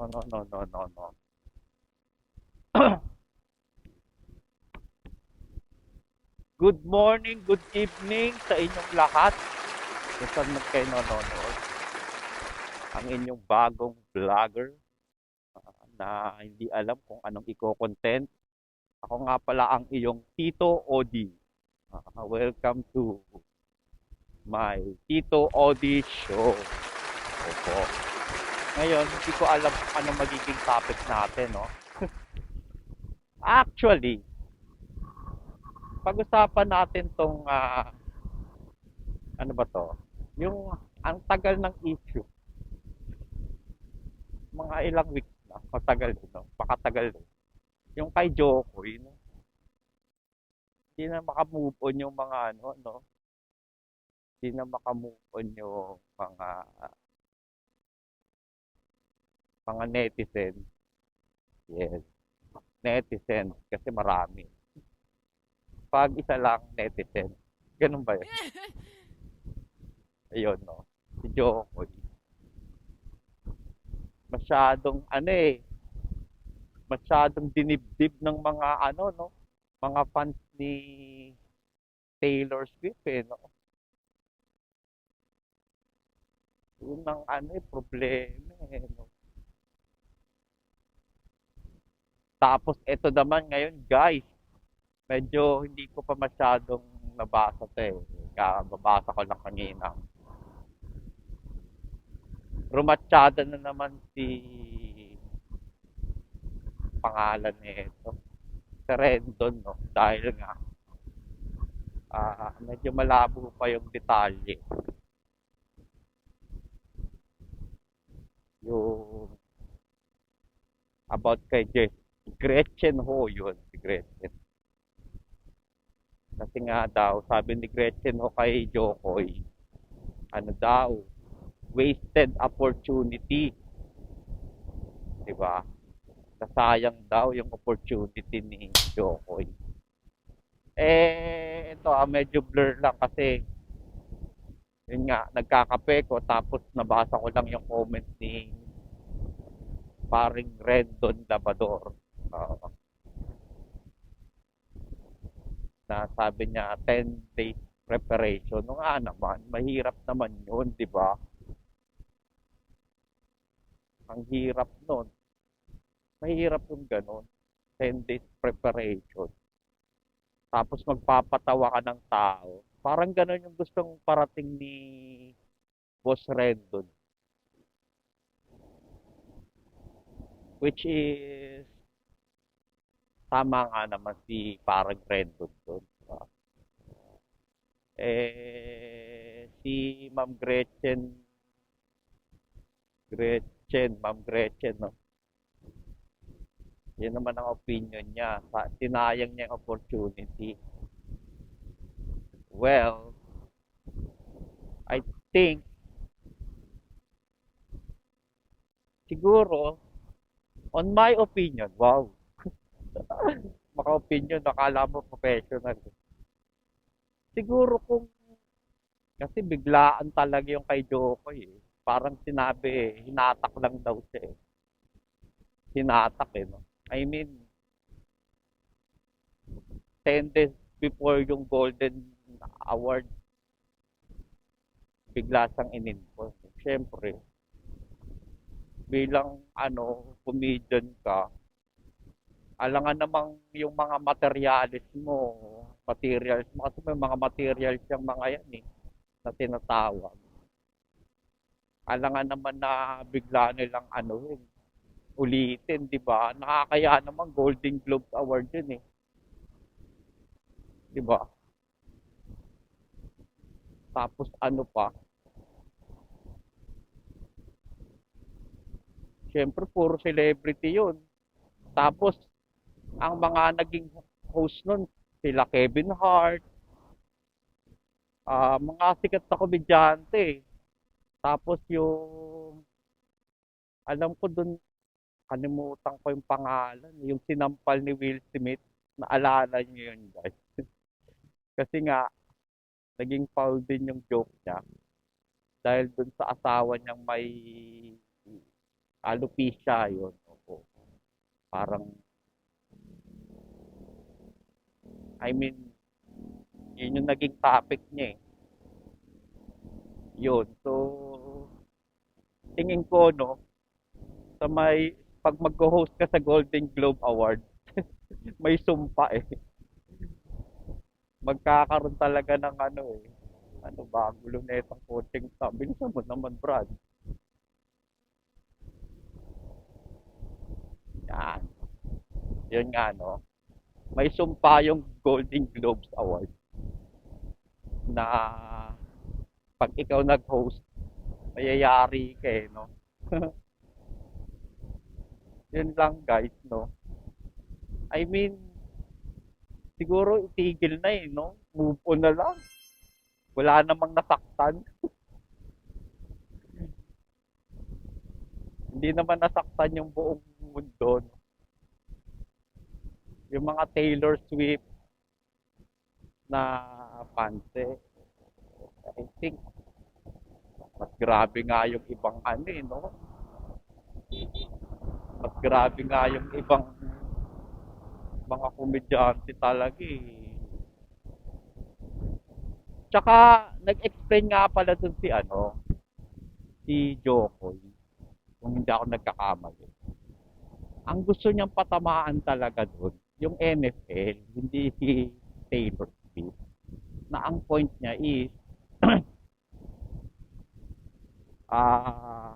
No, no, no, no, no, no. Good morning, good evening sa inyong lahat. Kung saan man kayo nanonood. Ang inyong bagong vlogger na hindi alam kung anong i-content. Ako nga pala ang iyong Tito Odi. Welcome to my Tito Odi Show. Opo. Ngayon, hindi ko alam kung anong magiging topic natin, no? Actually, pag-usapan natin tong ano ba to? Yung ang tagal ng issue, mga ilang weeks na, matagal din, no? Pakatagal din. Yung kay Jokoy, no? Hindi na makamove on yung mga ano, no? Hindi na makamove on yung mga netizen. Yes, netizen kasi marami. Pag isa lang netizen, ganun ba yun? Ayun, no? Si Jokoy, masyadong ano masyadong dinibdib ng mga ano, no? Mga fans ni Taylor Swift, no? Yun ang ano problema, no? Tapos ito naman ngayon, guys, medyo hindi ko pa masyadong nabasa 'to, eh. Kababasa ko lang kanina. Rumatyada na naman si pangalan nito, si Rendon, no? Dahil nga, medyo malabo pa yung detalye. Yung about kay Gretchen Ho, yun, si Gretchen. Kasi nga daw, sabi ni Gretchen Ho kay Jokoy, ano daw, wasted opportunity, di ba? Nasayang daw yung opportunity ni Jokoy. Ito medyo blur lang kasi yun nga, nagkakape ko tapos nabasa ko lang yung comment ni paring Rendon Labador. Na sabi niya 10 days preparation. No nga naman, mahirap naman yun, di ba? Ang hirap nun. Mahirap yung ganun. 10 days preparation. Tapos magpapatawa ka ng tao. Parang ganun yung gustong parating ni Boss Rendon. Which is, tama nga naman si parang Rendon doon. Si Ma'am Ma'am Gretchen, no? Yun naman ang opinion niya. Sinayang niya yung opportunity. Well, I think, siguro, on my opinion, wow, maka-opinion, nakala mo professional. Siguro kung, kasi biglaan talaga yung kay Jokoy, eh. Parang sinabi, hinatak lang daw siya, eh. Hinatak, eh, no? I mean, 10 days before yung Golden Award, bigla siyang in-inform. Siyempre, bilang comedian ka, alangan namang yung mga materials mo, kasi may mga materials yung mga yan, eh, na tinatawag. Alangan naman na bigla nilang ulitin, di ba? Nakakaya naman Golden Globe Award yun, eh. Di ba? Tapos ano pa, syempre puro celebrity yun. Tapos, ang mga naging host nun, sila Kevin Hart, mga sikat na komedyante. Tapos yung, alam ko dun, kalimutan ko yung pangalan, yung sinampal ni Will Smith, naalala niyo yun, guys. Kasi nga, naging foul din yung joke niya dahil dun sa asawa niyang may Alopecia yun. Opo. Parang, I mean, yun yung naging topic niya eh. Yun. So, tingin ko, no, sa may, pag mag-host ka sa Golden Globe Award, may sumpa eh. Magkakaroon talaga ng ano eh. Ano ba, gulo na itong coaching staff. Bilisan mo naman, Brad. Yan. Yun nga, no. May sumpa yung Golden Globes Award na pag ikaw nag-host, mayayari ka eh, no. Yun lang, guys, no. I mean, siguro itigil na eh, no. Move on na lang. Wala namang nasaktan. Hindi naman nasaktan yung buong mundo, no? Yung mga Taylor Swift na fans eh, I think mas grabe nga yung ibang ano eh, no? Mas grabe nga yung ibang mga komedyante talaga eh. Tsaka, nag-explain nga pala dun si ano, si Jokoy, kung hindi ako nagkakamali. Ang gusto niyang patamaan talaga dun, yung NFL, hindi si Taylor Swift. Na ang point niya is, ah,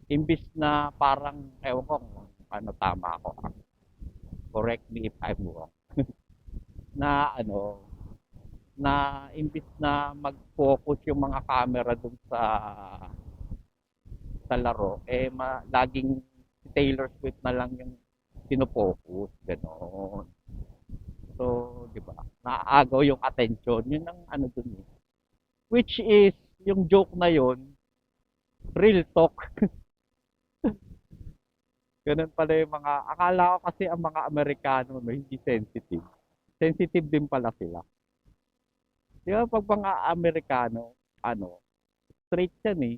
imbis na parang, ewan ko kung ano tama ako, correct me if I'm wrong, na ano, na imbis na mag-focus yung mga camera dun sa laro, eh laging si Taylor Swift na lang yung pinopokus, gano'n. So, di ba, naaagaw yung attention, yun ang ano dun eh. Which is, yung joke na yun, real talk. Ganun pala yung mga, akala ko kasi ang mga Amerikano, no, hindi sensitive. Sensitive din pala sila. Di ba, pag mga Amerikano, ano, straight yan eh.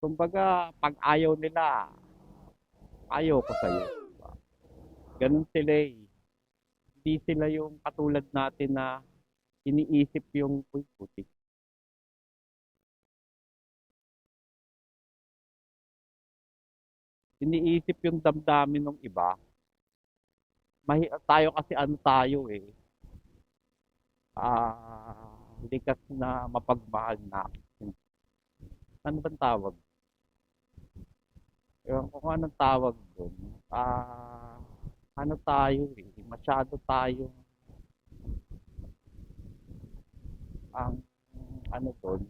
Kumbaga, pag ayaw nila, ayaw ko sa'yo. Diba? Ganun sila eh. Hindi sila yung katulad natin na iniisip yung, uy, putik. Iniisip yung damdamin ng iba. Tayo kasi ano tayo eh. Likas na mapagmahal na. Ano bang tawag? Ewan ko kung anong tawag doon. Ano tayo eh. Masyado tayo ang ano doon.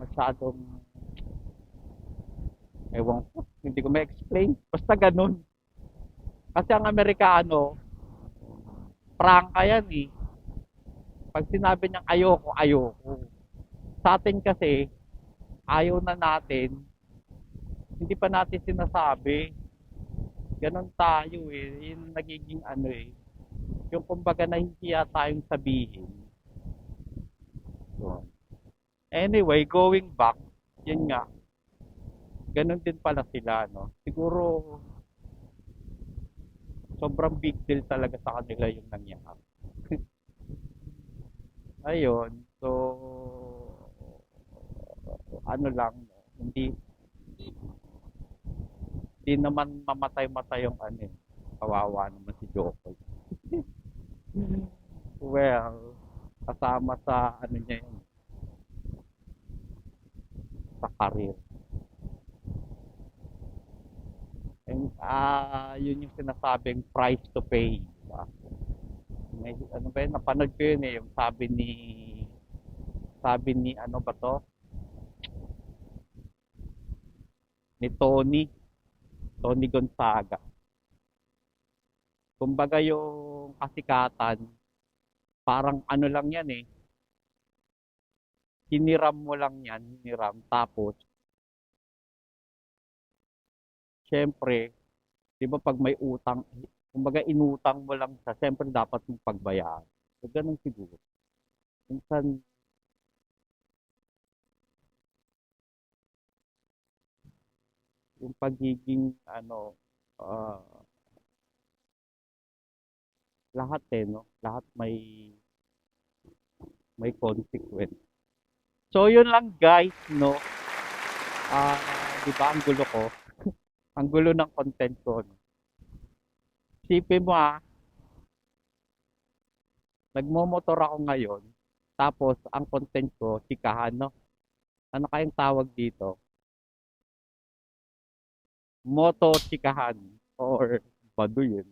Masyadong ewan ko. Hindi ko ma-explain. Basta ganun. Kasi ang Amerikano, prangka yan eh. Pag sinabi niyang ayoko, ayoko. Sa atin kasi, ayaw na natin, hindi pa natin sinasabi. Ganon tayo eh. Yun nagiging ano eh. Yung kumbaga nahihiya tayong sabihin. So, anyway, going back, yun nga. Ganon din pala sila, no? Siguro, sobrang big deal talaga sa kanila yung nangyari. Ayun, so, ano lang, no? Hindi naman mamatay-matay yung ano eh. Kawawa naman si Jokoy. Well, kasama sa ano niya yun, sa career. And, yun yung sinasabing price to pay. Diba? May, ano ba yun, napanood ko yun eh, yung sabi ni ano ba to, ni Tony Gonzaga. Kumbaga yung kasikatan, parang ano lang yan eh, hiniram mo lang yan, hiniram. Tapos, syempre, di ba pag may utang, kumbaga inutang mo lang siya, syempre dapat mong pagbayaan. So, ganun siguro. Minsan, yung pagiging, ah, lahat no? Lahat may consequence. So, yun lang guys, no? Ah, di ba, ang gulo ko? Ang gulo ng content ko, no? Isipin mo nagmomotor ako ngayon, tapos ang content ko, chikahan, no? Ano kayang tawag dito? Moto chikahan or baduy, yun.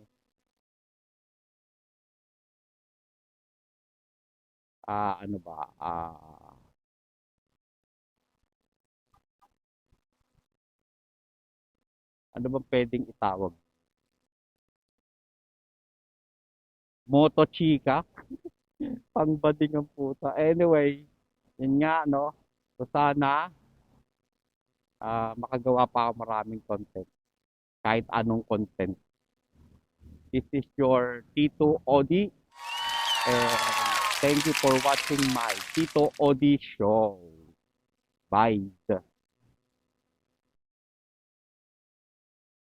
Ano ba? Ano ba pwedeng itawag? Moto chika? Pangbading ang puta. Anyway, yun nga, no? So sana, makagawa pa ako maraming content. Kahit anong content. This is your Tito Odi. And thank you for watching my Tito Odi show. Bye.